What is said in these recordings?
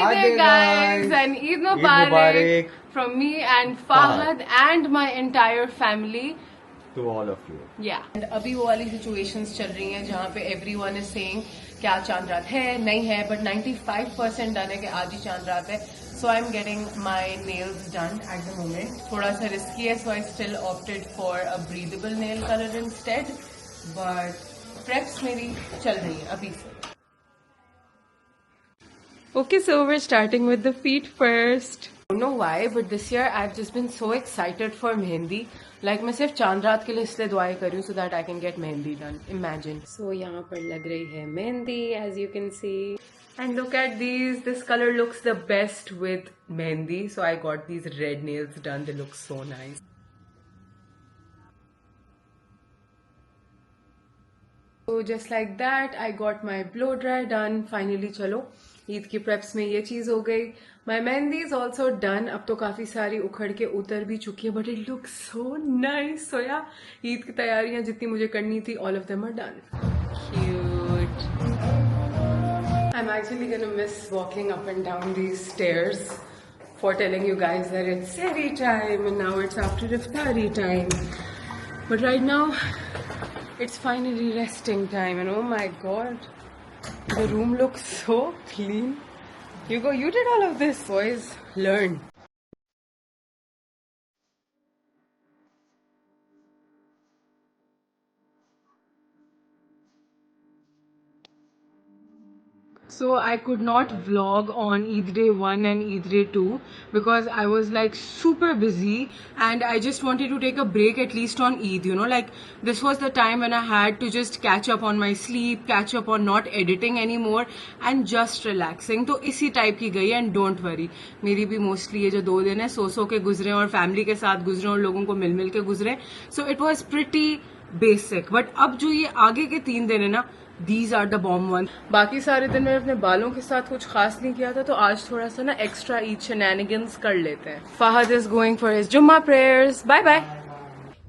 Hi there guys and Eid Mubarak from me and Fahad and my entire family to all of you. Yeah. And अभी वो वाली situations चल रही हैं जहाँ पे everyone is saying क्या चांद रात है नहीं है but 95% डन है कि आज ही चांद रात है. So I'm getting my nails done at the moment. थोड़ा सा risky है so I still opted for a breathable nail color instead. But preps मेरी चल रही है अभी से. Okay, so we're starting with the feet first. I don't know why, but this year I've just been so excited for mehendi. Like मैं सिर्फ चांद रात के लिए इसलिए दुआएं कर रही हूँ so that I can get mehendi done. Imagine. So यहाँ पर लग रही है mehendi, as you can see. And look at these. This color looks the best with mehendi. So I got these red nails done. They look so nice. So just like that, I got my blow dry done. Finally, चलो ईद की preps में ये चीज हो गई. My mehndi is also done. अब तो काफी सारी उखड़ के उतर भी चुकी है, but it looks so nice. So yeah, Eid की तैयारियां जितनी मुझे करनी थी, all of them are done. Cute. I'm actually gonna miss walking up and down these stairs for telling you guys that it's sehri time and now it's after iftari time. But right now, it's finally resting time and oh my god, the room looks so clean. Hugo, you did all of this. Boys, learn. So I could not vlog on Eid Day 1 and Eid Day 2 because I was like super busy and I just wanted to take a break at least on Eid, you know, like this was the time when I had to just catch up on my sleep, catch up on not editing anymore and just relaxing. तो इसी type की गई and don't worry, मेरी भी mostly ये जो 2 दिन है सो के गुजरे और फैमिली के साथ गुजरे और लोगों को मिल के गुजरे. So it was pretty basic. But अब जो ये आगे के 3 दिन है ना, These are the bomb one. बाकी सारे दिन मैंने अपने बालों के साथ कुछ खास नहीं किया था तो आज थोड़ा सा ना एक्स्ट्रा ईद शेनैनिगन्स कर लेते हैं. Fahad is going for his Jummah prayers. Bye bye.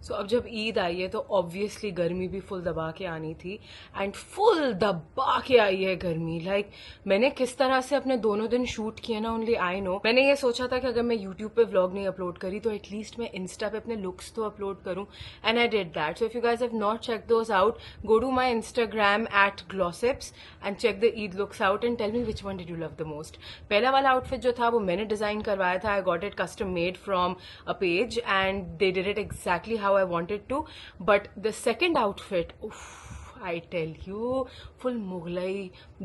So अब जब ईद आई है तो ऑब्वियसली गर्मी भी फुल दबा के आनी थी एंड फुल दबा के आई है गर्मी. लाइक मैंने किस तरह से अपने दोनों दिन शूट किए ना, ओनली आई नो. मैंने ये सोचा था कि अगर मैं यूट्यूब पे व्लॉग नहीं अपलोड करी तो एटलीस्ट मैं इंस्टा पे अपने लुक्स तो अपलोड करूं and I did that. So if you guys have not check those out, go to my Instagram @glossips and check the Eid looks out and tell me which one did you love the most. पहला वाला outfit जो था वो मैंने design करवाया था. I got it custom made from a page and they did it exactly how I wanted to. But the second outfit, oof, I tell you, full Mughlai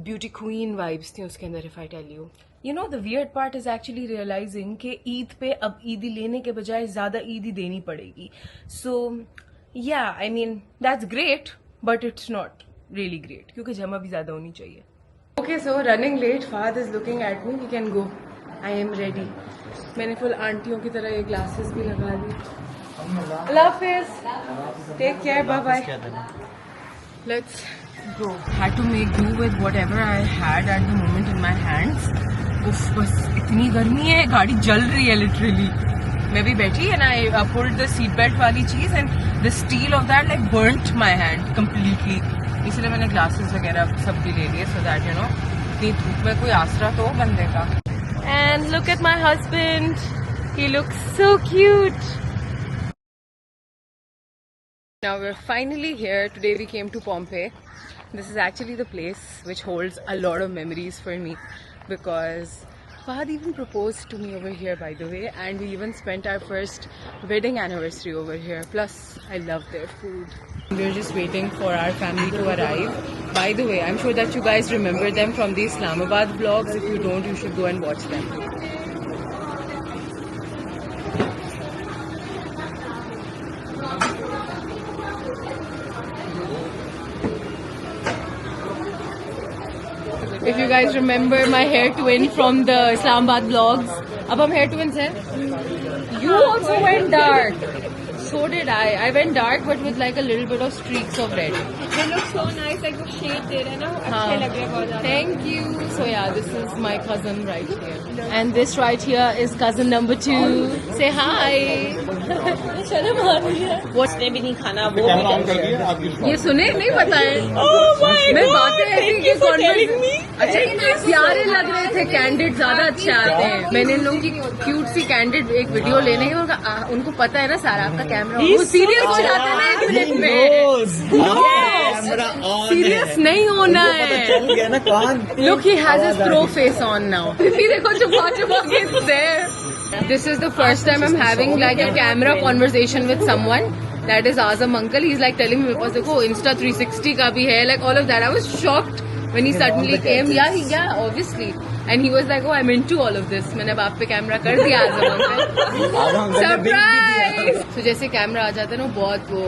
beauty queen vibes थी उसके अंदर. If I tell you, you know the weird part is actually realizing कि ईद पे अब ईदी लेने के बजाय ज्यादा ईदी देनी पड़ेगी. So yeah, I mean that's great, but it's not really great क्योंकि जमा भी ज्यादा होनी चाहिए. Okay, so running late. Fahad is looking at me. He can go. I am ready. मैंने फुल आंटियों की तरह ये ग्लासेस भी लगा ली. Allah Hafiz. Take care. Bye bye. Let's go. Had to make do with whatever I had at the moment in my hands. उफ, बस इतनी गर्मी है, गाड़ी जल रही है लिटरली. मैं भी बैठी and I pulled the seat belt वाली चीज and the steel of that like burnt my hand completely. इसलिए मैंने glasses वगैरह सब भी ले लिए so that you know इतनी धूप में कोई आसरा तो बंदे का. And look at my husband. He looks so cute. Now we're finally here. Today we came to Pompeii. This is actually the place which holds a lot of memories for me because Fahad even proposed to me over here, by the way, and we even spent our first wedding anniversary over here. Plus, I love their food. We're just waiting for our family to arrive. By the way, I'm sure that you guys remember them from the Islamabad vlogs. If you don't, you should go and watch them. If you guys remember my hair twin from the Islamabad vlogs, अब हम hair twins हैं. You also went dark. So did I. I went dark but with like a little bit of streaks of red. They look so nice, like वो shade दे रहे हैं ना, अच्छे लग रहे हैं बहुत ज़्यादा. Thank you So yeah, this is my cousin right here. And this right here is cousin number 2. Say hi. शर्म आ रही है। उसने भी नहीं खाना, वो कैमरा ऑन कर दिया आपकी। ये सुने नहीं पता है। मैं बातें ऐसी कि अच्छा प्यारे लग रहे थे, कैंडिड ज्यादा अच्छे आते हैं। मैंने इन लोगों की क्यूट सी कैंडिड एक वीडियो लेने की, उनको पता है ना सारा आपका कैमरा, वो सीरियस हो जाते हैं ना 1 मिनट में। सीरियस नहीं होना है। Look, he has his pro face on now. देखो छुपा के there. This is the first time I'm having like a camera conversation with someone. That is Azam uncle. He's like telling me, मेरे पास देखो Insta 360 का भी है, like all of that. I was shocked when he suddenly came. Yeah, obviously. And he was like, oh, I'm into all of this. मैंने अब आप पे camera कर दिया Azam uncle. Surprise! So जैसे कैमरा आ जाता है ना, बहुत वो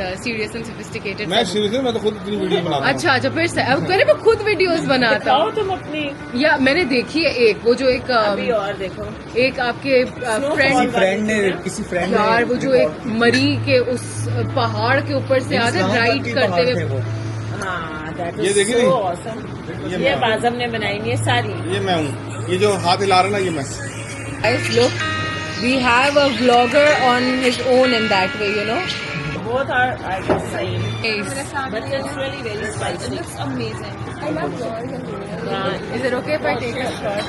सीरियस एंड सोफिस्टिकेटेड। मैं सीरियस मैं तो खुद इतनी वीडियो बनाता हूं। अच्छा फिर से अब करे मैं खुद वीडियोस बनाता हूँ। तुम अपनी या मैंने देखी है एक, वो जो एक अभी और देखो, एक आपके फ्रेंड ने किसी फ्रेंड यार वो जो एक मरी के उस पहाड़ के ऊपर से आता राइड करते हुए। ये देखिए ये बाज़म ने बनाई है सारी। ये मैं हूँ, ये जो हाथ हिला रहा है ना, ये मैं। Guys, look, we have a vlogger on his own in that way, you know. Both are the same. But it's really very spicy. It looks amazing. I love yours. Is it okay if I take a shot?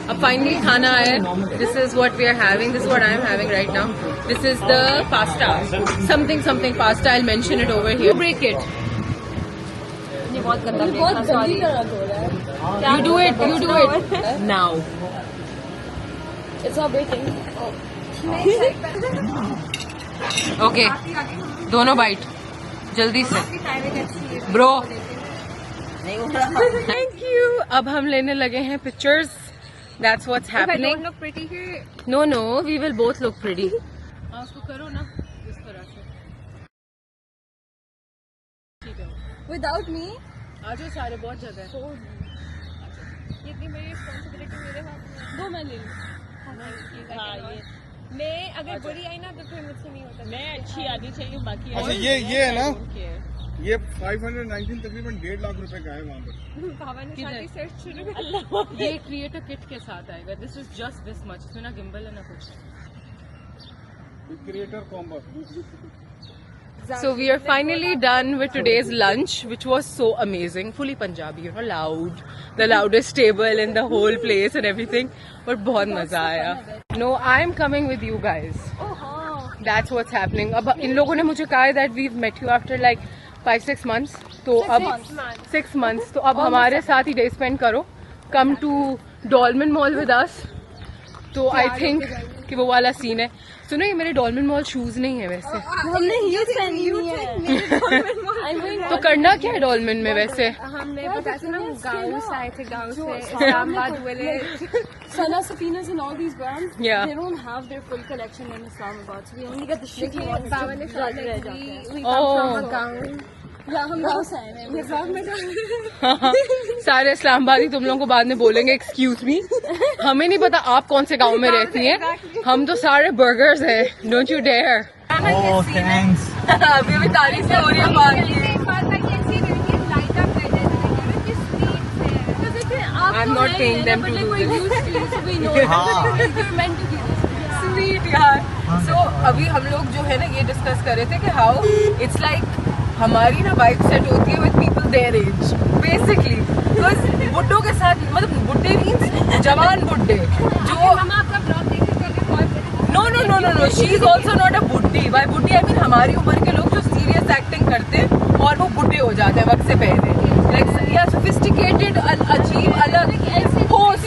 अब finally खाना आया। This is what we are having. This is what I am having right now. This is the pasta. Something pasta. I'll mention it over here. Break it. ये बहुत गंदा break था, sorry. You do it now. It's not breaking. Okay दोनों bite जल्दी से bro. Thank you. अब हम लेने लगे हैं pictures. That's what's happening. No we will both look pretty. उसको करो ना इस तरह से। ठीक है विदाउट मी आ जाओ सारे, बहुत जगह है। इतनी मेरी रिस्पॉन्सिबिलिटी मेरे हाथ में। दो मैं ले लूँ। हाँ ये मैं अगर बुरी आई ना तो फिर मुझसे नहीं होता। मैं अच्छी आनी चाहिए बाकी। अच्छा ये है ना, ये 519 तकरीबन 1.5 लाख रुपए का है वहाँ पर। ये क्रिएटर किट के साथ आएगा। This is just this much, इसमें ना गिम्बल है ना कुछ। Creator combo. So we are finally done with today's lunch, which was so amazing. Fully Punjabi, you know, loud, the loudest table in the whole place and everything. But बहुत मजा आया. No, I am coming with you guys. That's what's happening. अब इन लोगों ने मुझे कहा है that we've met you after like 5-6 months. तो अब 6 months. तो अब हमारे साथ ही day spend करो. Come to Dolmen Mall with us. तो I think कि वो वाला सीन है। सुनो ये मेरे डॉल्मेन मॉल शूज नहीं है वैसे। हमने हील्स पहनी हुई है। तो करना क्या है डॉल्मेन में वैसे? हमने पता था ना गाँव से आए थे, गाँव से इस्लामाबाद वाले Sana Safinas and all these brands, Yeah. they don't have their full collection in Islamabad, so we only get the shit we want. We come Oh. from a गाँव, या हम गाँव से आए हैं। सारे इस्लामाबादी तुम लोगों को बाद में बोलेंगे एक्सक्यूज मी, हमें नहीं पता आप कौन से गांव में रहती हैं, हम तो सारे बर्गर्स हैं, don't you dare. Oh, thanks. अभी भी तारीफ से हो रही है बात। I'm not paying them to do this. Sweet यार। So अभी हम लोग जो है ना ये डिस्कस कर रहे थे कि how it's like हमारी ना वाइब सेट होती है with people their age basically, because बुड्ढों के साथ, मतलब बुड्ढे मीन्स जवान बुड्ढे जो no she is also not a बुड्ढी। by बुड्ढी I mean हमारी उम्र के लोग जो सीरियस एक्टिंग करते हैं और वो बुड्ढे हो जाते हैं वक्त से पहले, like या sophisticated अजीब अलग होस्ट।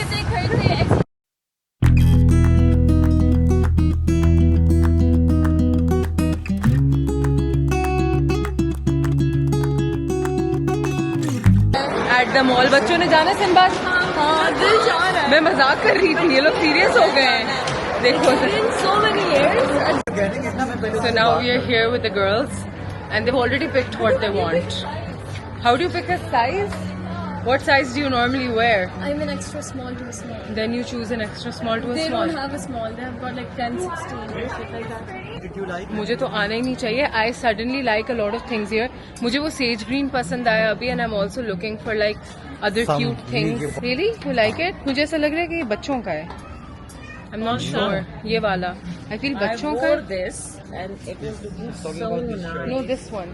एट द मॉल बच्चों ने जाना सिंबाद। हाँ दिल जा रहा है। मैं मजाक कर रही थी, ये लोग सीरियस हो गए हैं। देखो so many years. So now we are here with the girls and they've already picked what they want. How do you pick a size? What size do you normally wear? I'm an extra small to a small. Then you choose an extra small to a They small. don't have a small. They have got like 10, 16 or shit like that. मुझे तो आना ही नहीं चाहिए। I suddenly like a lot of things here. मुझे वो sage green पसंद आया अभी and I'm also looking for like other Some cute things. video- Really? You like it? मुझे ऐसा लग रहा है कि ये बच्चों का है. I'm not sure. ये वाला. I feel बच्चों का. this and it is looking so nice. No, this one.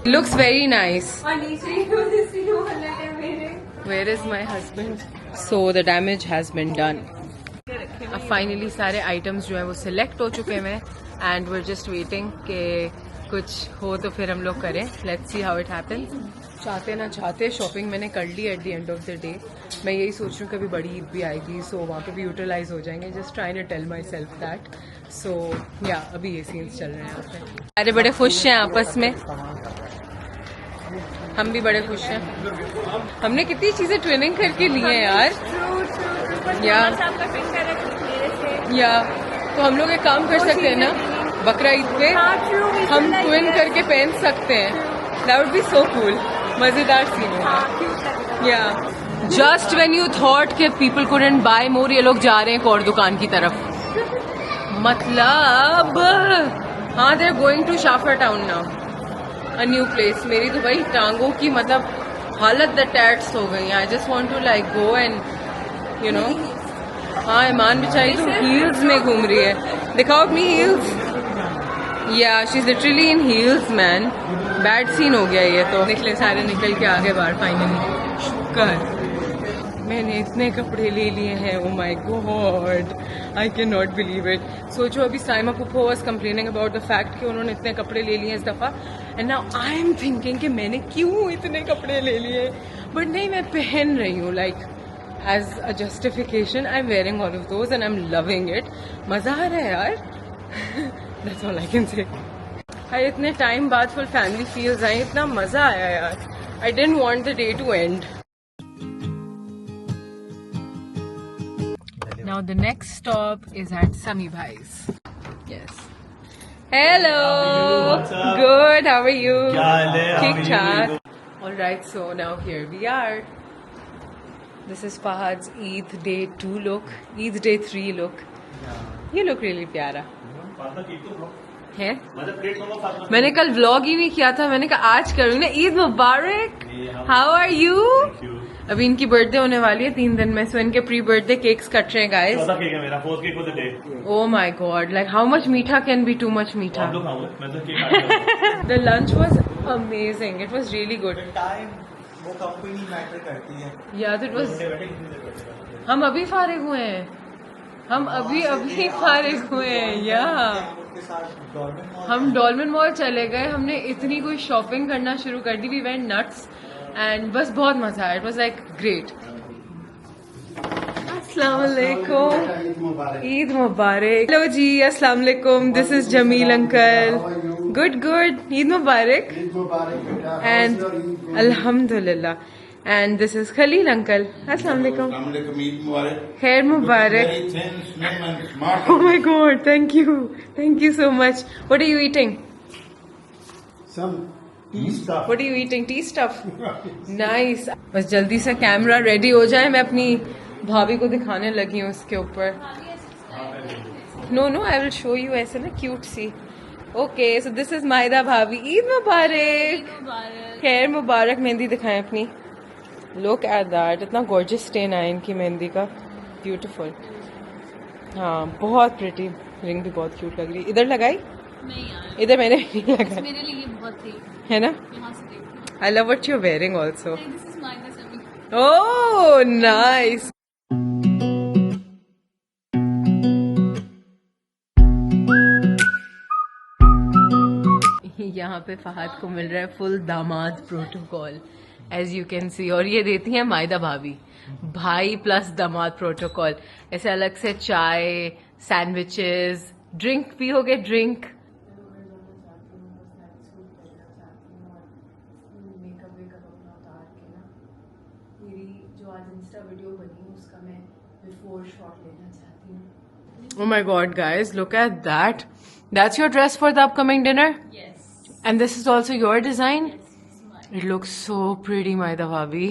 It looks very nice. Where is my husband? So the damage has been done. अब फाइनली सारे आइटम्स जो है वो select हो चुके हैं एंड we're just waiting कि कुछ हो तो फिर हम लोग करें. Let's see how it happens. चाहते ना चाहते शॉपिंग मैंने कर ली at the end of the day. मैं यही सोच रही हूँ कभी बड़ी ईद भी आएगी सो वहाँ पे भी यूटिलाइज हो जाएंगे. Just trying to tell myself that. So या अभी ये सीन्स चल रहे हैं यहाँ पे. सारे बड़े खुश हैं आपस में. हम भी बड़े खुश हैं. हमने कितनी चीजें ट्विनिंग करके ली हैं यार. या तो हम लोग एक काम कर सकते हैं ना, बकरा ईद पे हम ट्विन करके पहन सकते हैं. That would be so cool. मजेदार सीन है. या जस्ट व्हेन यू थॉट कि पीपल कुडंट बाय मोर, ये लोग जा रहे हैं एक और दुकान की तरफ. मतलब हाँ, they are going to Shafar town now, a new place. मेरी तो भाई टांगों की मतलब हालत द टैट्स हो गई. I just want to like go and you know. हाँ, ईमान बेचारी तो हील्स में घूम रही है. दिखाओ अपनी heels. Yeah she is literally in heels man. Bad scene हो गया ये तो. निकले सारे, निकल के आगे बाहर फाइनली. शुक्र मैंने इतने कपड़े ले लिए हैं. Oh my god, I can not believe it. सोचो अभी Saima Puppo was complaining about the fact कि उन्होंने इतने कपड़े ले लिए इस दफा. And now I am thinking कि मैंने क्यों इतने कपड़े ले लिए. बट नहीं, मैं पहन रही हूँ like as a justification. I'm wearing all of those and I'm loving it. मजा आ रहा है यार. That's all I can say. यार इतने टाइम बाद फुल फैमिली फील्स आए, इतना मजा आया यार. I didn't want the day to end. Now the next stop is at Sami Bhai's. Yes. Hello. What's up? Good. How are you? क्या हाल है? ठीक ठाक. All right. So now here we are. This is Fahad's Eid Day 2 look, Eid Day 3 look. You look really प्यारा है. मैंने कल vlog ही नहीं किया था. मैंने कहा आज करूँ ना. ईद मुबारक. How are you? अभी इनकी बर्थडे होने वाली है 3 दिन में, सो इनके प्री बर्थडे केक्स कट रहे हैं guys. Oh my God, like how much मीठा कैन बी टू मच मीठा. The lunch was amazing. It was really good. वो कंपनी मैटर करती है. या तो इट वाज. हम अभी फारिग हुए हैं. हम अभी फारिग हुए हैं. या हम डॉल्फिन मॉल चले गए. हमने इतनी कोई शॉपिंग करना शुरू कर दी. वी वेंट नट्स एंड बस बहुत मजा आया. It was like great. अस्सलाम वालेकुम. ईद मुबारक. हेलो जी, अस्सलाम वालेकुम. This is Jamil uncle. Good good. Eid मुबारक. एंड अल्हम्दुलिल्लाह. And this is Khalil uncle. अस्सलाम वालेकुम. ईद मुबारक. खैर मुबारक. Oh my god, thank you so much. What are you eating? Some tea stuff. What are you eating? Tea stuff. Nice. बस जल्दी से camera ready हो जाए. मैं अपनी भाभी को दिखाने लगी हूँ उसके ऊपर. No I will show you. ऐसे ना क्यूट सी. Okay, so this is Mahida भाभी. ईद मुबारक. खैर मुबारक. मेहंदी दिखाएं अपनी. Look at that. इतना गॉर्जियस स्टेन आया इनकी मेहंदी का. ब्यूटीफुल. हाँ, बहुत प्रिटी. रिंग भी बहुत क्यूट लग रही है. इधर लगाई नहीं यार, इधर मैंने नहीं लगाई मेरे लिए बहुत थी. है ना. यहाँ से देखो. I love what you are wearing also. This is my Sami. Oh nice. यहाँ पे फहद को मिल रहा है फुल दामाद protocol as you can see. और ये देती है मायदा भाभी. भाई प्लस दामाद प्रोटोकॉल. ऐसे अलग से चाय, सैंडविचेस, ड्रिंक पियोगे. Drink Oh my god, guys, look at that. That's your dress for the upcoming dinner? Yes. And this is also your design? It looks so pretty, Maida Bhabhi.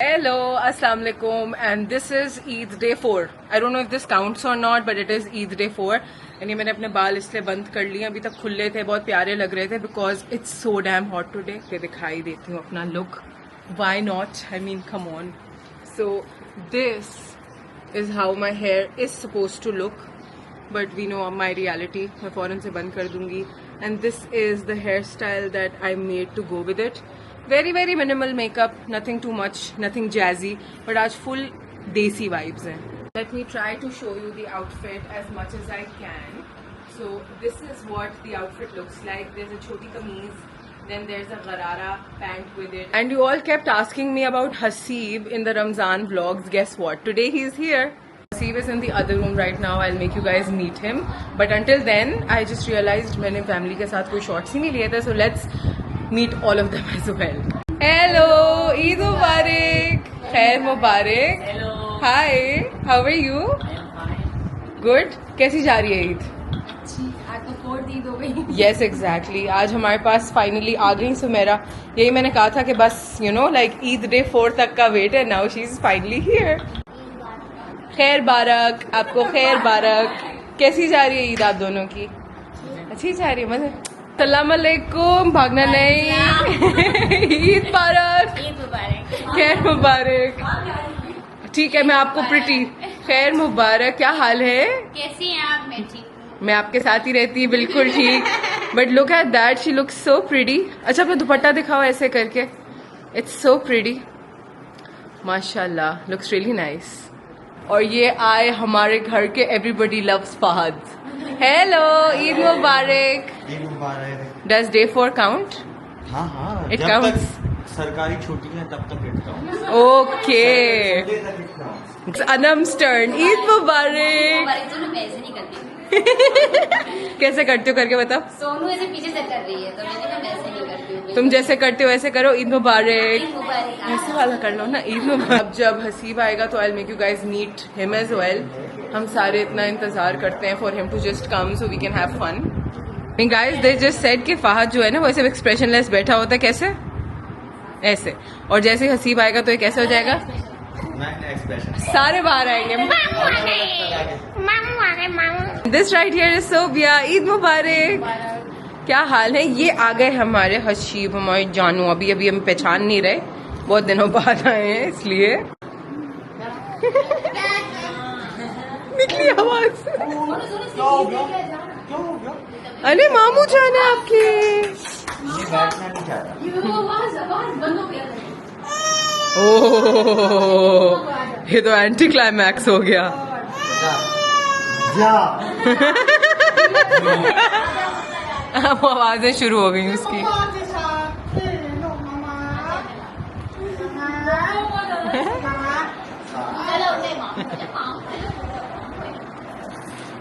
Hello, Assalamu alaikum, and this is Eid Day 4. I don't know if this counts or not, but it is Eid Day 4. And ये मैंने अपने बाल इसलिए बंद कर लिए. अभी तक खुले थे, बहुत प्यारे लग रहे थे because it's so damn hot today. ये दिखाई देती हूँ अपना look. why not? I mean, come on. So this is how my hair is supposed to look, but we know my reality. मैं फौरन से बंद कर दूंगी. And this is the hairstyle that I made to go with it. Very very minimal makeup, nothing too much, nothing jazzy, but आज full desi vibes हैं. Let me try to show you the outfit as much as I can. So this is what the outfit looks like. There's a choti kameez, then there's a gharara pant with it. And you all kept asking me about Haseeb in the Ramzan vlogs. Guess what? Today he's here. Haseeb is in the other room right now. I'll make you guys meet him. But until then, I just realized मैंने family के साथ कोई shots ही नहीं लिए थे. So let's meet all of them as well. Hello, Eid Mubarak. Khair Mubarak. Hello. Hi, how are you? I'm fine. Good. कैसी जा रही है ईद? आज तो 4th ईद हो गई. Yes, exactly. आज हमारे पास फाइनली आ गई सुमेरा. यही मैंने कहा था कि बस you know like Eid day 4 तक का वेट है. Now she's finally here. खैर बारक, आपको खैर बारक. कैसी जा रही है ईद आप दोनों की? अच्छी जा रही है. मजे. सलाम अलैकुम. भागना नहीं. ईद मुबारक. ईद मुबारक. खैर मुबारक. ठीक है, मैं आपको प्रिटी. खैर मुबारक. क्या हाल है? कैसी हैं आप? मैं ठीक. मैं आपके साथ ही रहती है. बिल्कुल ठीक. But look at that, she looks so pretty. अच्छा अपना दुपट्टा दिखाओ ऐसे करके. It's so pretty. माशाल्लाह, लुक्स रियली नाइस. और ये आए हमारे घर के everybody loves Fahad. Hello, Eid मुबारक. ईद मुबारक. Does day 4 count? हाँ हाँ, It जब counts. तक सरकारी छुट्टी है तब तक इट काउंट्स. ओके, संडे तक it counts. It's Anam's turn. Eid मुबारक. तो मैं ऐसे नहीं करती. कैसे करते हो करके बताओ. सोनू ऐसे पीछे से कर रही है तो मैंने कहा मैं ऐसे नहीं करती हूँ. तुम जैसे करते हो ऐसे करो. ईद मुबारक. ईद मुबारक. ऐसे वाला कर लो ना. ईद मुबारक. अब जब हसीब आएगा तो I make you guys meet him as well. हम सारे इतना इंतजार करते हैं for him to just come so we can have fun. Guys they just said कि फहद जो है ना वो ऐसे एक्सप्रेशनलेस बैठा होता है. कैसे? ऐसे. और जैसे ही हसीब आएगा तो ये कैसे हो जाएगा? एक्सप्रेशन सारे बाहर आएंगे. This right here is Sobia. Eid मुबारक. क्या हाल है? ये आ गए हमारे हसीब, हमारे जानू. अभी अभी हम पहचान नहीं रहे, बहुत दिनों बाद आए हैं इसलिए. निकली आवाज. क्या हो गया? अरे मामू जान है आपके. ये बैठना नहीं चाहता. ओह, ये तो एंटी क्लाइमैक्स हो गया. जा. अब आवाजें शुरू हो गई उसकी.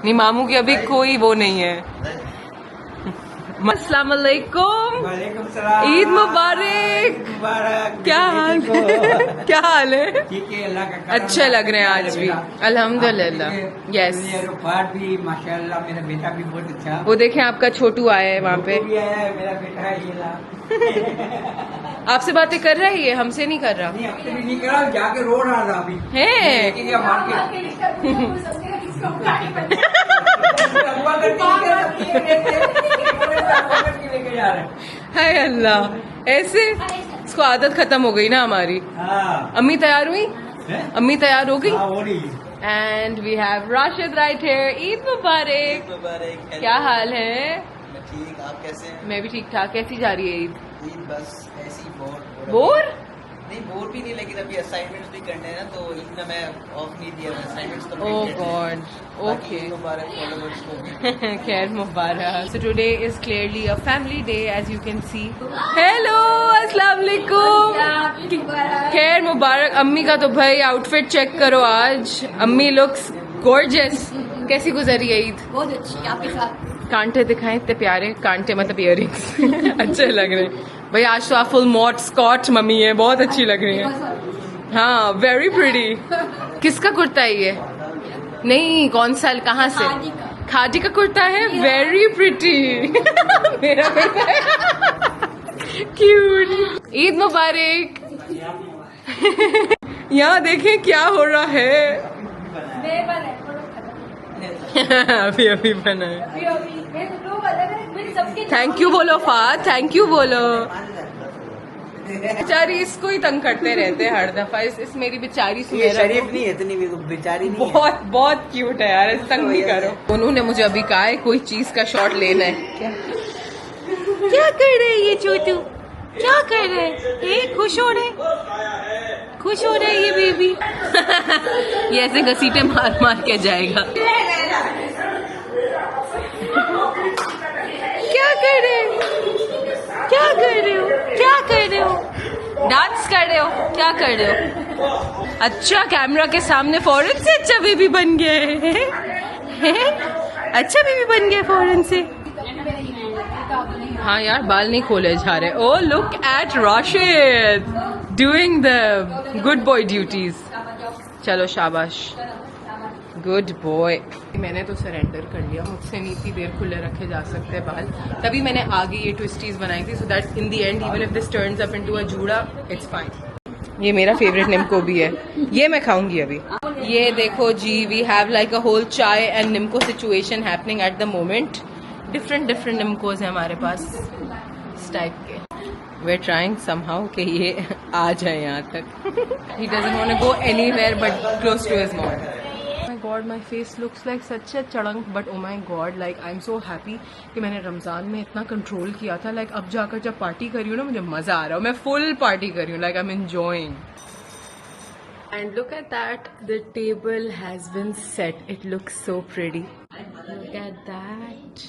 नहीं, मामू की अभी कोई वो नहीं है. अस्सलाम वालेकुम. ईद मुबारक. क्या हाल? क्या हाल है? ठीक है, अल्लाह का करम. अच्छे लग रहे हैं आज भी. अल्हम्दुलिल्लाह. यस. रुफात भी माशाल्लाह, मेरा बेटा भी बहुत अच्छा. वो देखें आपका छोटू आया है वहाँ पे. वो भी आया है, मेरा बेटा है ये ला. आपसे बातें कर रहा है ये, हमसे नहीं कर रहा नहीं, अब तो भी नहीं करा, जाके रो रहा था अभी. है. ठीक है, मार के अब्बा करके लेके जा रहे हैं. हाय अल्लाह. ऐसे इसको आदत खत्म हो गई ना हमारी. हाँ. अम्मी तैयार हुई? हैं? अम्मी तैयार हो गई. हाँ, हो रही है. And we have Rashid right here. Eid मुबारक. मुबारक. क्या हाल है? मैं ठीक. आप कैसे हैं? मैं भी ठीक ठाक. कैसी जा रही है ईद? ईद बस ऐसी बोर. बोर? नहीं, बोर भी नहीं, लेकिन अभी असाइनमेंट्स भी करने हैं ना, तो ईद में मैं ऑफ नहीं दिया. मैं असाइनमेंट्स तो ओह गॉड. बाकी ओके. ईद मुबारक फॉलोअर्स को भी. खैर मुबारक. So today is clearly a family day as you can see. Hello, अस्सलाम वालेकुम. खैर मुबारक. अम्मी का तो भाई आउटफिट चेक करो आज. अम्मी लुक्स गॉर्जियस. कैसी गुजरी है ईद? बहुत अच्छी. आपके साथ कांटे दिखाएं. इतने प्यारे कांटे, मतलब इयरिंग्स. अच्छे लग रहे हैं भाई. आज तो आप फुल मॉट स्कॉच मम्मी है. बहुत अच्छी लग रही है. हाँ, वेरी प्रिटी. किसका कुर्ता है ये? नहीं, कौन सा? कहाँ से? खादी का कुर्ता है. Very pretty. मेरा कुर्ता है. क्यूट. ईद मुबारक. यहाँ देखें क्या हो रहा है. अभी अभी बना है. थैंक यू बोलो फाद. थैंक यू बोलो. बेचारी इसको ही तंग करते रहते हैं हर दफा। इस मेरी बेचारी ये सुमेरा शरीफ को नहीं है, इतनी भी बेचारी नहीं है। बहुत बहुत क्यूट है यार, इस तंग नहीं करो। उन्होंने मुझे अभी कहा है कोई चीज का शॉट लेना है। क्या कर रहे हैं ये चोटू, क्या कर रहे हैं? खुश हो रहे, खुश हो रहे ये बेबी। ये ऐसे घसीटे मार मार के जाएगा। क्या कर रहे हैं, क्या कर रहे हो, क्या कर रहे हो? डांस कर रहे हो, क्या कर रहे हो? अच्छा, कैमरा के सामने फौरन से अच्छा बेबी बन गए हैं? अच्छा बेबी बन गए फौरन से। हाँ यार, बाल नहीं खोले जा रहे। Oh look at Rashid doing the good boy duties. चलो शाबाश, गुड बॉय। मैंने तो सरेंडर कर लिया, मुझसे नहीं इतनी देर खुले रखे जा सकते बाल, तभी मैंने आगे ये ट्विस्टीज बनाई थी, so that in the end even if this turns up into a जूड़ा, इट्स फाइन। ये मेरा फेवरेट निम्को भी है, ये मैं खाऊंगी अभी। ये देखो जी, we have like a whole chai and nimko situation happening at the moment. Different nimkos हैं हमारे पास इस टाइप के। वी आर ट्राइंग समहाउ कि ये आ जाए यहाँ तक। He doesn't want to go anywhere but close to his mom. God, my face looks like such a चड़ंग, but oh my God, like I'm so happy कि मैंने रमजान में इतना कंट्रोल किया था। like अब जाकर जब पार्टी कर रही हूँ ना, मुझे मजा आ रहा है, मैं फुल पार्टी कर रही हूँ, like I'm enjoying. And look at that, the table has been set. It looks so pretty. Look at that.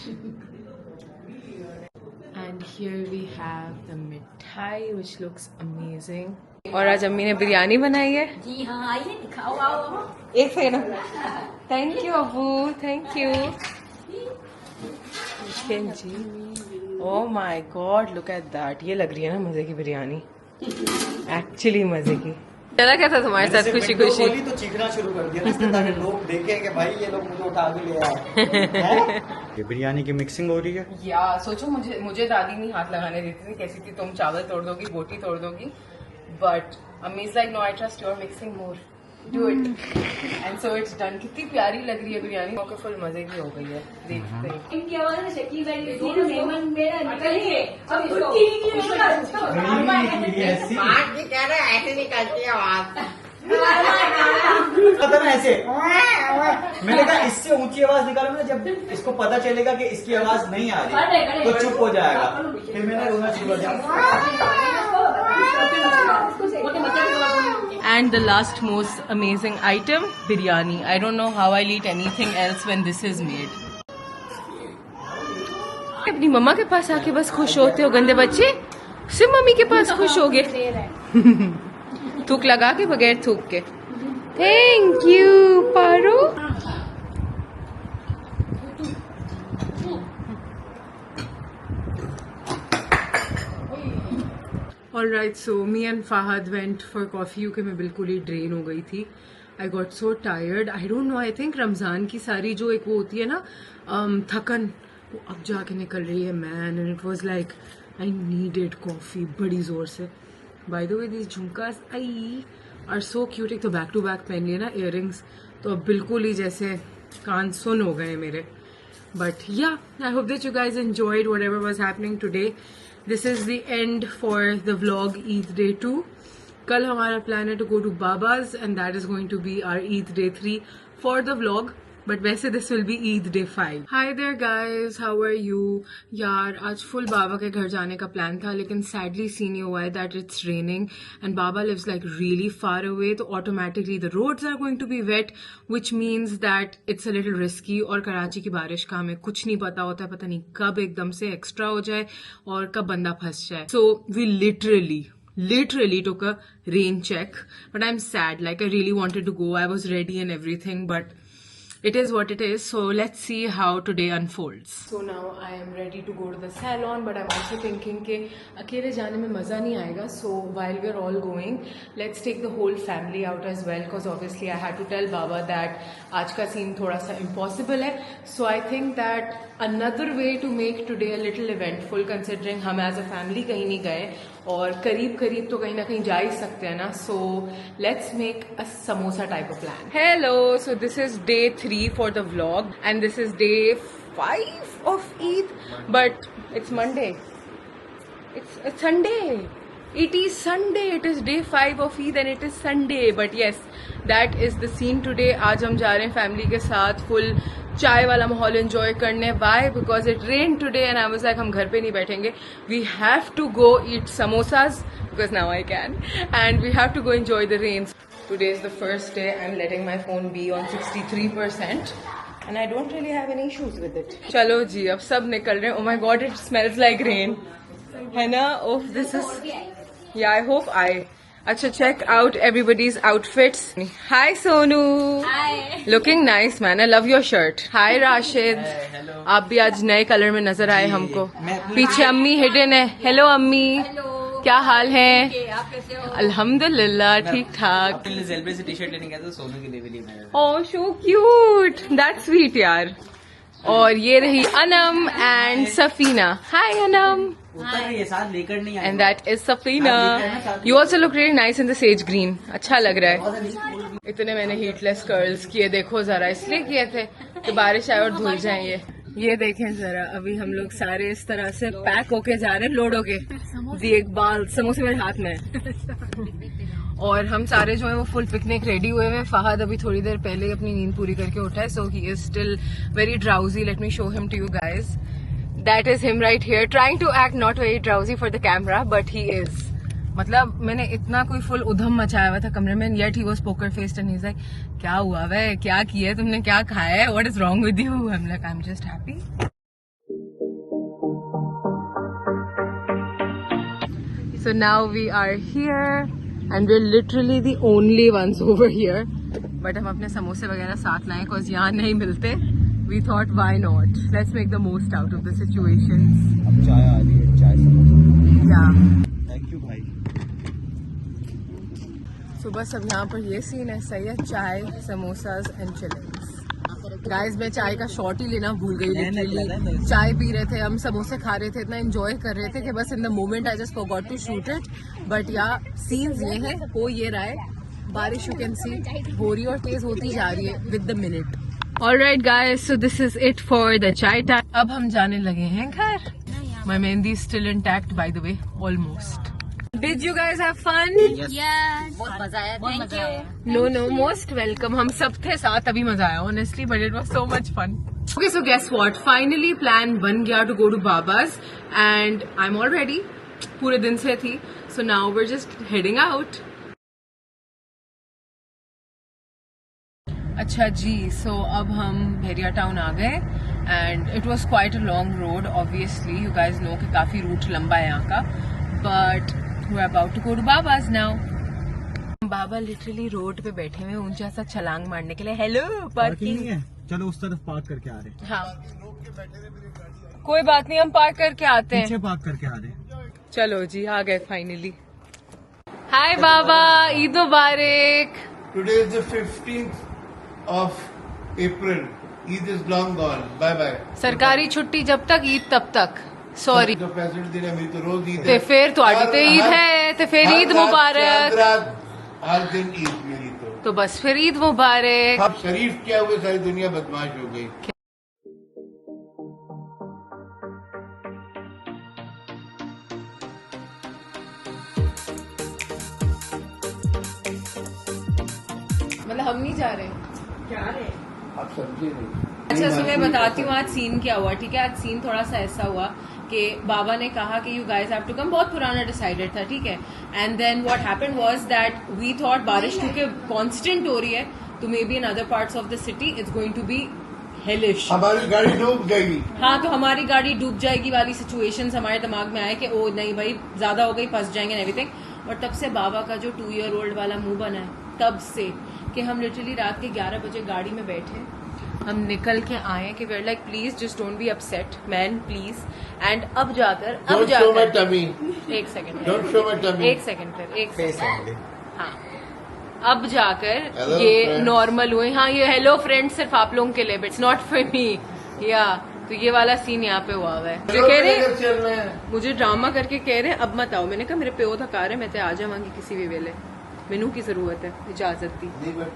And here we have the mithai, which looks amazing. और आज अम्मी ने बिरयानी बनाई है। जी हाँ, आइए दिखाओ, आओ। एक second. Thank you Abu, thank you. जी, oh my God, look at that. ये लग रही है ना मजे की बिरयानी, एक्चुअली मजे की। चला क्या था तुम्हारे साथ खुशी खुशी? तो चीखना शुरू कर दिया इसके, ताकि लोग देखें कि भाई ये लोग मुझे उठा के ले आए। ये बिरयानी की मिक्सिंग हो रही है। या सोचो, मुझे दादी नहीं हाथ लगाने देती थी, कैसी थी, तुम चावल तोड़ दोगी, बोटी तोड़ दोगी, बट अम्मी is like no, I trust you are mixing more, do it. And so it's done. कितनी प्यारी लग रही है बिरयानी, मौके फुल मजे की हो गई है। देखते हैं इनकी आवाज में शकील भाई दोनों मेहमान मेरा निकल गए। अब इसको ऐसे निकलती है आवाज। ऐसे मैंने कहा इससे ऊंची आवाज निकालूंगा, जब इसको पता चलेगा कि इसकी आवाज नहीं आ रही तो चुप हो जाएगा, फिर मैंने रोना शुरू कर दिया। And the last most amazing item, biryani. I don't know how I'll eat anything else when this is made. अपनी मम्मा के पास आके बस खुश होते हो गंदे बच्चे, सिर्फ मम्मी के पास खुश हो गए। थूक लगा के, बगैर थूक के। Thank you Paro. Alright, so me and Fahad went for coffee क्योंकि मैं बिल्कुल ही ड्रेन हो गई थी। I got so tired. I don't know, I think Ramzan की सारी जो एक वो होती है ना थकन, वो अब जाके निकल रही है man, and it was like I needed coffee बड़ी जोर से। By the way, these झुमकास are so cute. एक तो बैक टू बैक पहन लिए ना इयररिंग्स, तो अब बिल्कुल ही जैसे कान सुन हो गए मेरे। But yeah, I hope that you guys enjoyed whatever was happening today. This is the end for the vlog Eid Day 2. कल हमारा plan है to go to Baba's and that is going to be our Eid Day 3 for the vlog. But वैसे this will be Eid Day 5. Hi there guys, how are you? यार आज full बाबा के घर जाने का plan था, लेकिन sadly सीन ये हुआ है that it's raining and Baba lives like really far away, तो automatically the roads are going to be wet, which means that it's a little risky. और कराची की बारिश का हमें कुछ नहीं पता होता है, पता नहीं कब एकदम से एक्स्ट्रा हो जाए और कब बंदा फंस जाए. So we literally took a rain check, but I'm sad. Like I really wanted to go, I was ready and everything, but it is what it is. So let's see how today unfolds. So now I am ready to go to the salon, but I'm also thinking कि अकेले जाने में मज़ा नहीं आएगा. So while we're all going, let's take the whole family out as well, because obviously I had to tell Baba that आज का scene थोड़ा सा impossible है. So I think that another way to make today a little eventful, considering हम as a family कहीं नहीं गए और करीब तो कहीं ना कहीं जा ही सकते हैं ना. So let's make a samosa type of plan. Hello, so this is day 3 for the vlog and this is day 5 of Eid, but it's Monday. It's Sunday. It is Sunday. It is day 5 of Eid and it is Sunday. But yes, that is the scene today. आज हम जा रहे हैं family के साथ full चाय वाला माहौल एंजॉय करने. Why? Because it rained today and I was like हम घर पे नहीं बैठेंगे. We have to go eat samosas because now I can. And we have to go enjoy the rains. Today is the first day. I'm letting my phone be on 63%. And I don't really have any issues with it. चलो जी अब सब निकल रहे हैं. Oh my god, it smells like rain. है ना? Oh, this is... Yeah, I hope I... Acha, check out everybody's outfits. Hi, Sonu. Hi. Looking nice, man. I love your shirt. Hi, Rashid. Hello आप भी आज नए colour में नजर आए हमको. पीछे अम्मी हिडन है. हेलो अम्मी. क्या हाल है? आप कैसे हो? अल्हम्दुलिल्लाह ठीक ठाक. अपने लिए जेलबे से टी शर्ट लेने गया था सोनू के लिए भी ली मैंने. Oh, so cute. That's sweet, यार. और ये रही अनम एंड सफीना. Hi, अनम. उतर रही है साथ लेकर नहीं आई. And that is Safina. You also look really nice in the sage green. अच्छा लग रहा है. इतने मैंने heatless curls किए देखो जरा, इसलिए किए थे कि बारिश आए और धुल जाए ये देखें जरा. अभी हम लोग सारे इस तरह से पैक होके जा रहे हैं, लोड होके. जी एक बाल समोसे मेरे हाथ में है. और हम सारे जो है वो फुल पिकनिक रेडी हुए हैं. फहद अभी थोड़ी देर पहले अपनी नींद पूरी करके उठा है, so he is still very drowsy. Let me show him to you guys. That is him right here, trying to act not very drowsy for the camera, but he is. मतलब मैंने इतना कोई फुल उधम मचाया हुआ था कमरे में, yet he was poker faced and he's like, क्या हुआ वे, क्या किया तुमने, क्या खाया है, what is wrong with you? I'm like, I'm just happy. So now we are here and we're literally the only ones over here. But हम अपने समोसे वगैरह साथ लाए cause यहाँ नहीं मिलते. We thought, why not? Let's make the most out of the situations. अब चाय आ रही है, चाय समोसा. Yeah. थैंक यू भाई. सुबह सब यहाँ पर ये सीन है. सही है. चाय, समोसाज एंड चिल्लीज. गाइस मैं चाय का शॉट ही लेना भूल गई. लिटरली चाय पी रहे थे हम, समोसे खा रहे थे, इतना एंजॉय कर रहे थे कि बस in the moment I just forgot to shoot it. But yeah scenes ये है, हो ये रहा है. बारिश यू कैन सी हो रही और तेज होती जा रही है with the minute. Alright guys, so this is it for the chai time. अब हम जाने लगे हैं घर. My mehendi is still intact by the way, almost. Did you guys have fun? Yes. बहुत मजा आया. Thank you. No, most welcome. हम सब थे साथ, अभी मजा आया honestly, but it was so much fun. Okay, so guess what? Finally plan बन गया to go to Baba's and I'm all ready. पूरे दिन से थी. So now we're just heading out. अच्छा जी, सो अब हम भेरिया टाउन आ गए and it was quite a long road. Obviously you guys know कि काफी रूट लंबा है यहाँ का, but we are about to go to Baba's now. बाबा लिटरली रोड पे बैठे हुए ऊंचा सा छलांग मारने के लिए. हेलो पार्किंग नहीं है, चलो उस तरफ पार्क करके आ रहे हैं. हाँ कोई बात नहीं, हम पार्क करके आते हैं. पीछे पार्क करके आ रहे हैं. चलो जी आ गए finally. Hi Baba, Eid Mubarak. Today is the 15th of April. Eid is long gone. Bye bye. सरकारी छुट्टी जब तक, ईद तब तक. सॉरी. तो पैसे देना, मेरी तो रोज ईद ते है. फिर ਤੁਹਾਡੀ ਤੇ ईद है, ते फिर ईद मुबारक. हर दिन ईद मेरी तो बस फिर ईद मुबारक. अब शरीफ क्या हुए, सारी दुनिया बदमाश हो गई. मतलब हम नहीं जा रहे. आप समझे नहीं. अच्छा सुने, बताती हूँ आज सीन क्या हुआ. ठीक है, आज सीन थोड़ा सा ऐसा हुआ कि बाबा ने कहा कि you guys have to come. बहुत पुराना डिसाइडेड था, ठीक है. And then what happened was that we thought बारिश क्योंकि कांस्टेंट हो रही है तो maybe in other parts of the city it's going to be hellish. हमारी गाड़ी डूब गई. हाँ तो हमारी गाड़ी डूब जाएगी वाली सिचुएशंस हमारे दिमाग में आए कि ओ नहीं भाई ज्यादा हो गई, फंस जाएंगे एवरीथिंग. और तब से बाबा का जो 2 year old वाला मुंह बना है तब से कि हम लिटरली रात के 11 बजे गाड़ी में बैठे, हम निकल के आए कि we are like please just don't be upset man please. And अब जाकर Don't show my tummy. एक second Don't show my tummy. एक सेकंड फिर एक सेकंड. हाँ अब जाकर Hello, ये friends. नॉर्मल हुए. हाँ ये हेलो फ्रेंड्स सिर्फ आप लोगों के लिए, इट्स नॉट फॉर मी. या तो ये वाला सीन यहाँ पे हुआ है. जो कह रहे चल रहे हैं. मुझे ड्रामा करके कह रहे अब मत आओ. मैंने कहा मेरे प्यो था कार है, मैं आ जाऊंगी किसी भी वेले. मेनू की जरूरत है, इजाजत दी. नहीं बैठ.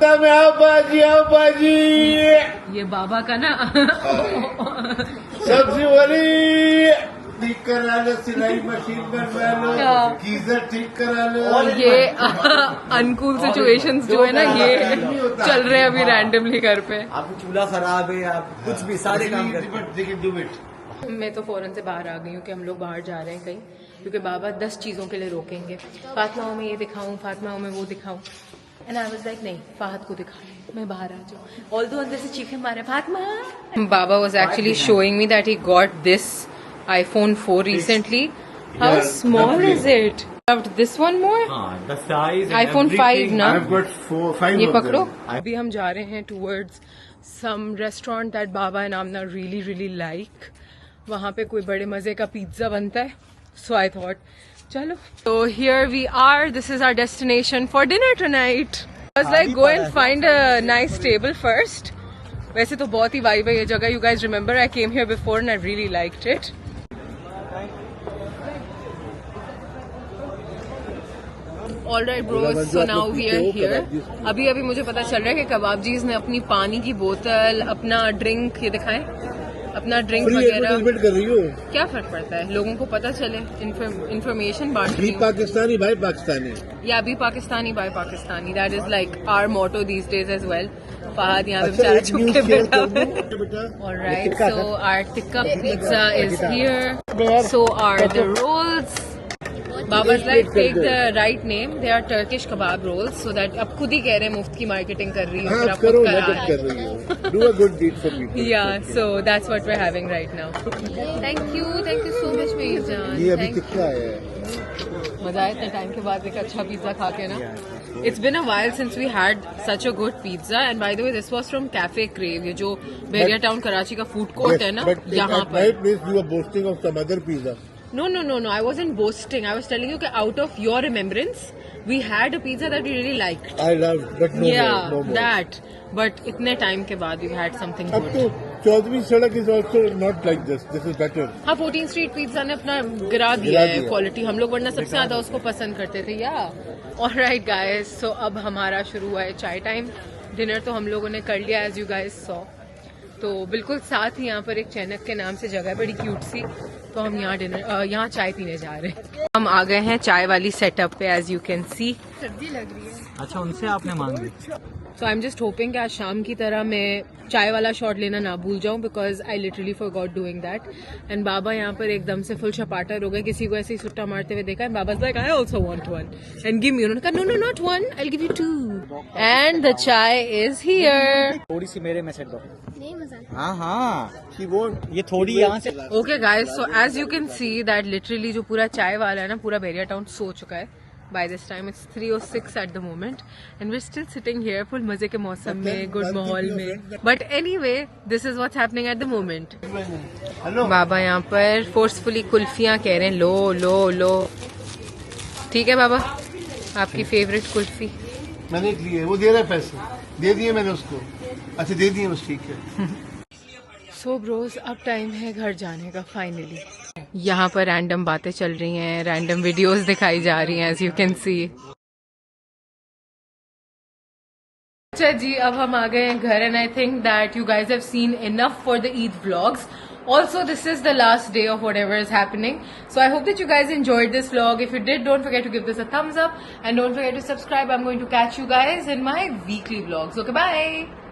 आओ बाजी. ये बाबा का ना सबसे बड़ी ठीक करा लो, सिलाई मशीन बनवा लो, गीजर ठीक करा लो। और ये अनकूल सिचुएशंस जो है ना ये चल रहे हैं अभी रैंडमली घर पे। आपको चूल्हा खराब है, आप कुछ भी सारे काम करते हैं। They can do it. मैं तो फौरन से बाहर आ गई हूँ कि हम लोग बाहर जा रहे हैं कहीं, क्योंकि बाबा 10 चीज़ों के लिए रोकेंगे। फातिमाओं में ये दिखाऊं, फातिमाओं में वो दिखाऊं, एंड आई वाज लाइक नहीं, फाहद को दिखा, मैं बाहर आ जाऊँ। ऑल्दो अंदर से चीखें मारे फातिमा। बाबा was actually showing me that he got this iPhone 4 recently. How small is it? Loved this one more? The size and iPhone 5 ना? I've got 5 ये of पकड़ो। them. अभी हम जा रहे हैं towards some restaurant that Baba and Amna really like. वहाँ पे कोई बड़े मजे का पिज्जा बनता है, so I thought चलो। So here we are. This is our destination for dinner tonight. I was like go and find a nice table first. वैसे तो बहुत ही वाइब है ये जगह. You guys remember I came here before and I really liked it. Alright bros, so now we are here. अभी मुझे पता चल रहा है कि कबाबजीज ने अपनी पानी की बोतल, अपना ड्रिंक, ये दिखाएं, अपना ड्रिंक वगैरह। कर रही हो? क्या फर्क पड़ता है, लोगों को पता चले, इन्फॉर्मेशन बांट रही हूँ। पाकिस्तानी भाई पाकिस्तानी। या भी Pakistani buy Pakistani, that is like our motto these days as well. Fahad यहाँ पे बेचारा छुप के बैठा है। Alright, so our tikka pizza is here. So are the rolls. Baba's like take the right name. They are Turkish kebab rolls. So that अब खुद ही कह रहे हैं मुफ्त की मार्केटिंग कर रही हो, फिर आप खुद करा रहे हो। Do a good deed for people. Yeah, so that's what we're having right now. Thank you so much Meerjan. ये अभी कितना है? मजा आया इतने टाइम के बाद एक अच्छा पिज्जा खा के ना। It's been a while since we had such a good pizza, and by the way this was from Cafe Crave, ये जो बेरिया टाउन कराची का फूड कोर्ट है ना, यहाँ पर। At my place you were boasting of some other pizza. No, I wasn't boasting. I was telling you that out of your remembrance, we had a pizza that we really liked. I loved, but no Yeah, more, no more. that. But इतने time के बाद we had something अब good. तो चौधरी सड़क is also not like this. This is better. हाँ, 14th Street pizza ने अपना गिरा दिया है क्वालिटी। हम लोग वरना सबसे ज्यादा उसको पसंद करते थे। या ऑलराइट गाइस, सो अब हमारा शुरू हुआ है चाय टाइम। डिनर तो हम लोगों ने कर लिया एज यू गाइस सॉ। तो बिल्कुल साथ ही यहाँ पर एक चैनक के नाम से जगह है, बड़ी क्यूट सी। तो हम यहाँ चाय पीने जा रहे हैं। हम आ गए हैं चाय वाली सेटअप पे, एज यू कैन सी। सर्दी लग रही है। अच्छा, उनसे आपने मांग ली। सो आई एम जस्ट होपिंग कि आज शाम की तरह मैं चाय वाला शॉट लेना ना भूल जाऊं, because I literally forgot doing that. And बाबा यहाँ पर एकदम से फुल चपाटर हो गए, किसी को ऐसे ही सुट्टा मारते हुए देखा। एंड बाबा like I also want one and give me. उन्होंने कहा no not one, I will give you 2। And the chai is here. थोड़ी सी मेरे में सेट दो। नहीं मजा। हाँ, ये थोड़ी यहाँ से। Okay guys, so as you can see that literally जो पूरा चाय वाला है ना, पूरा बेरिया टाउन सो चुका है। By this time it's 3:06 at the moment and we're still sitting here full मजे के मौसम में, गुड माहौल में। But anyway, this is what's happening at the moment. बाबा यहाँ पर फोर्सफुली कुल्फियाँ कह रहे हैं, लो। ठीक है बाबा, आपकी फेवरेट कुल्फी। मैंने लिए, वो दे रहा है पैसे, दे दिए मैंने उसको। अच्छा दे दिए, बस ठीक है। सो ब्रोस, अब टाइम है घर जाने का फाइनली। यहाँ पर रैंडम बातें चल रही हैं, रैंडम वीडियोस दिखाई जा रही हैं, एज यू कैन सी। अच्छा जी, अब हम आ गए हैं घर and I think that you guys have seen enough for the Eid vlogs. Also, this is the last day of whatever is happening. So I hope that you guys enjoyed this vlog. If you did, don't forget to give this a thumbs up and don't forget to subscribe. I'm going to catch you guys in my weekly vlogs. Okay, bye!